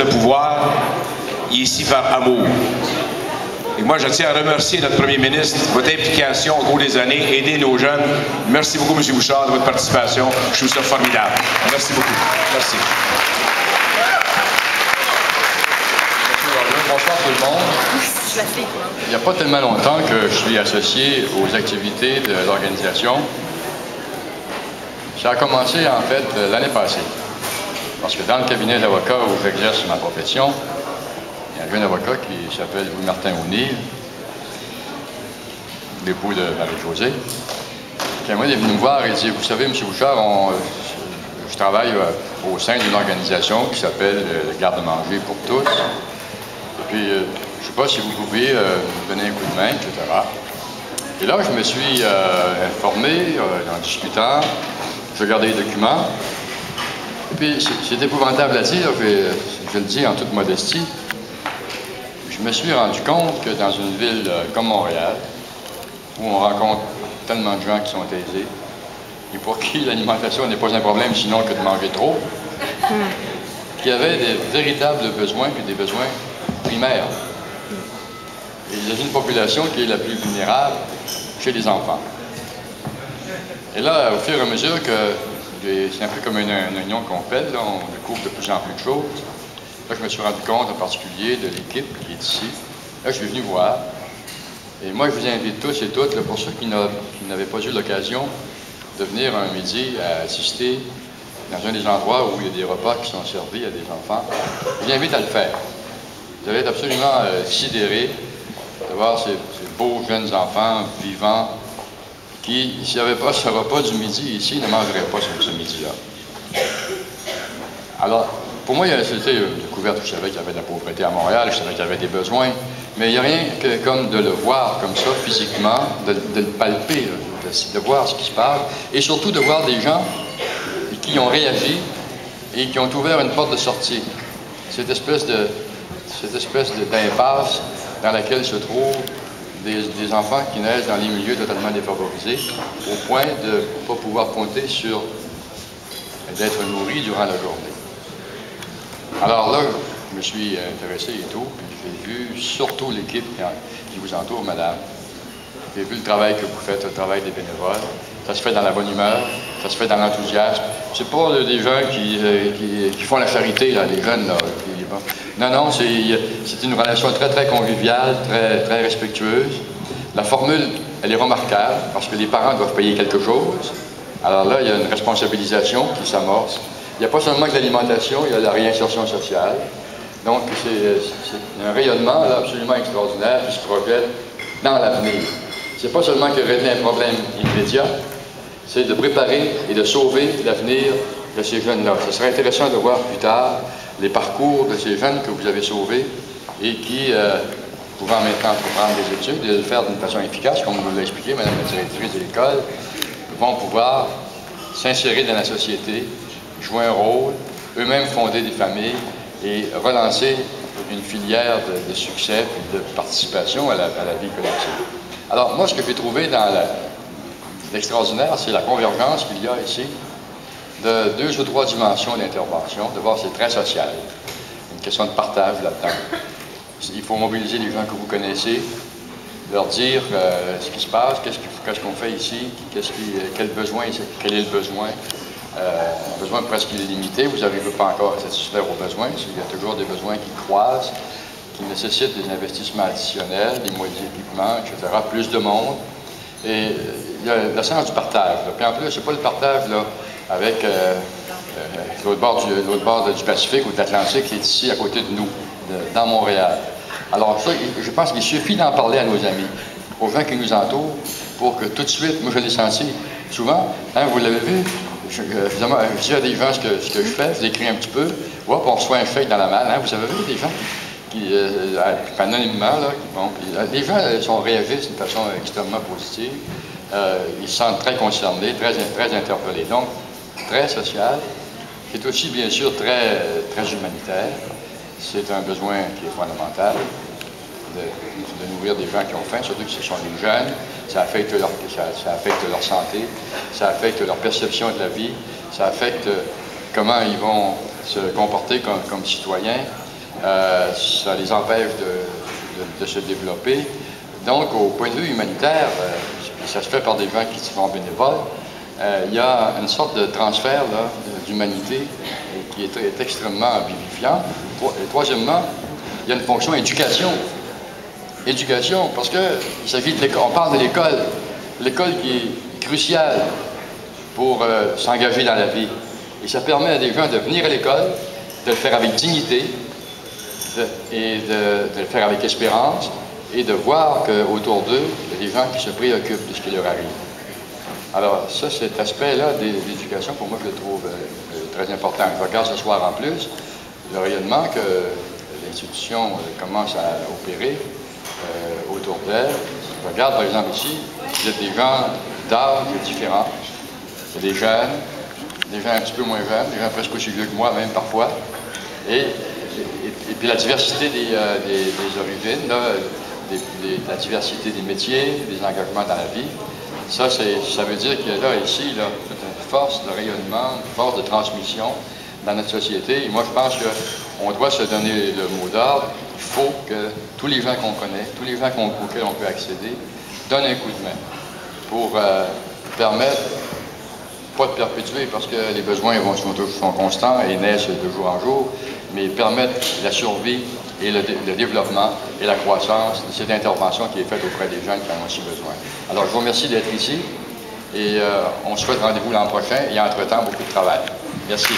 de pouvoir, il est ici par amour. Et moi, je tiens à remercier notre premier ministre, votre implication au cours des années, aider nos jeunes. Merci beaucoup, M. Bouchard, de votre participation. Je trouve ça formidable. Merci beaucoup. Merci. Bonsoir tout le monde. Il n'y a pas tellement longtemps que je suis associé aux activités de l'organisation. Ça a commencé en fait l'année passée. Parce que dans le cabinet d'avocat où j'exerce ma profession, il y a un jeune avocat qui s'appelle Louis-Martin O'Neill, l'époux de Marie-Josée, qui est venu me voir et dit, vous savez, M. Bouchard, je travaille au sein d'une organisation qui s'appelle le Garde-manger pour tous. Et puis, je ne sais pas si vous pouvez me donner un coup de main, etc. Et là, je me suis informé en discutant, je regardais les documents. Et puis, c'est épouvantable à dire, je le dis en toute modestie, je me suis rendu compte que dans une ville comme Montréal, où on rencontre tellement de gens qui sont aisés, et pour qui l'alimentation n'est pas un problème sinon que de manger trop, qu'il y avait des véritables besoins, puis des besoins primaires. Et il y a une population qui est la plus vulnérable chez les enfants. Et là, au fur et à mesure que c'est un peu comme une oignon qu'on pèle, là, on découvre de plus en plus de choses. Là, je me suis rendu compte en particulier de l'équipe qui est ici. Là, je suis venu voir. Et moi, je vous invite tous et toutes, là, pour ceux qui n'avaient pas eu l'occasion de venir un midi à assister dans un des endroits où il y a des repas qui sont servis à des enfants, je vous invite à le faire. Vous allez être absolument sidérés de voir ces beaux jeunes enfants vivants qui, s'il n'y avait pas ce repas du midi ici, ne mangeraient pas ce midi-là. Alors, pour moi, c'était une découverte. Je savais qu'il y avait de la pauvreté à Montréal, je savais qu'il y avait des besoins, mais il n'y a rien que comme de le voir comme ça, physiquement, de le palper, de voir ce qui se passe, et surtout de voir des gens qui ont réagi et qui ont ouvert une porte de sortie. Cette espèce d'impasse dans laquelle se trouvent des enfants qui naissent dans les milieux totalement défavorisés, au point de ne pas pouvoir compter sur d'être nourris durant la journée. Alors là, je me suis intéressé et tout, puis j'ai vu surtout l'équipe qui vous entoure, madame. J'ai vu le travail que vous faites, le travail des bénévoles. Ça se fait dans la bonne humeur, ça se fait dans l'enthousiasme. C'est pas des gens qui font la charité, là, les jeunes, là. Non, non, c'est une relation très, très conviviale, très, très respectueuse. La formule, elle est remarquable, parce que les parents doivent payer quelque chose. Alors là, il y a une responsabilisation qui s'amorce. Il n'y a pas seulement que l'alimentation, il y a la réinsertion sociale. Donc, c'est un rayonnement là, absolument extraordinaire qui se projette dans l'avenir. C'est pas seulement que régler un problème immédiat, c'est de préparer et de sauver l'avenir de ces jeunes-là. Ce serait intéressant de voir plus tard les parcours de ces jeunes que vous avez sauvés et qui, pouvant maintenant reprendre des études et le faire d'une façon efficace, comme vous l'a expliqué, Mme la directrice de l'école, vont pouvoir s'insérer dans la société, jouer un rôle, eux-mêmes fonder des familles et relancer une filière de succès et de participation à la vie collective. Alors, moi, ce que j'ai trouvé dans l'extraordinaire, c'est la convergence qu'il y a ici de 2 ou 3 dimensions d'intervention. D'abord, c'est très social, une question de partage là-dedans. Il faut mobiliser les gens que vous connaissez, leur dire ce qui se passe, qu'est-ce qu'on fait ici, quel est le besoin. Un besoin presque illimité, vous n'arrivez pas encore à satisfaire aux besoins, il y a toujours des besoins qui croisent, qui nécessitent des investissements additionnels, des moyens d'équipement, etc., plus de monde. Et il y a le sens du partage. Là. Puis en plus, c'est pas le partage là, avec l'autre bord du Pacifique ou de l'Atlantique qui est ici à côté de nous, dans Montréal. Alors ça, je pense qu'il suffit d'en parler à nos amis, aux gens qui nous entourent, pour que tout de suite, moi je l'ai senti souvent, hein, vous l'avez vu, je dis à des gens ce que je fais, je l'écris un petit peu, hop, on reçoit un chèque dans la malle, hein, vous avez vu des gens qui anonymement, là, les gens réagissent d'une façon extrêmement positive, ils se sentent très concernés, très interpellés, donc très social, c'est aussi bien sûr très, très humanitaire, c'est un besoin qui est fondamental, de nourrir des gens qui ont faim, surtout que ce sont des jeunes, ça affecte leur santé, ça affecte leur perception de la vie, ça affecte comment ils vont se comporter comme citoyens. ça les empêche de se développer. Donc, au point de vue humanitaire, ça se fait par des gens qui sont bénévoles, il y a une sorte de transfert d'humanité qui est extrêmement vivifiant. Et troisièmement, il y a une fonction éducation. Éducation, parce qu'il s'agit de l'école. On parle de l'école. L'école qui est cruciale pour s'engager dans la vie. Et ça permet à des gens de venir à l'école, de le faire avec dignité, et de le faire avec espérance, et de voir qu'autour d'eux, il y a des gens qui se préoccupent de ce qui leur arrive. Alors, ça, cet aspect-là d'éducation, pour moi, je le trouve très important. Je regarde ce soir en plus le rayonnement que l'institution commence à opérer autour d'elle. Je regarde, par exemple, ici, vous êtes des gens d'âge différents. Il y a des jeunes, des gens un petit peu moins jeunes, des gens presque aussi vieux que moi, même parfois. Et puis la diversité des origines, là, la diversité des métiers, des engagements dans la vie. Ça veut dire qu'il y a là, ici, là, une force de rayonnement, une force de transmission dans notre société. Et moi, je pense qu'on doit se donner le mot d'ordre. Il faut que tous les gens qu'on connaît, tous les gens auxquels on peut accéder, donnent un coup de main pour permettre, pas de perpétuer parce que les besoins sont constants et naissent de jour en jour, mais permettre la survie et le développement et la croissance de cette intervention qui est faite auprès des jeunes qui en ont aussi besoin. Alors, je vous remercie d'être ici et on se souhaite rendez-vous l'an prochain et entre-temps, beaucoup de travail. Merci.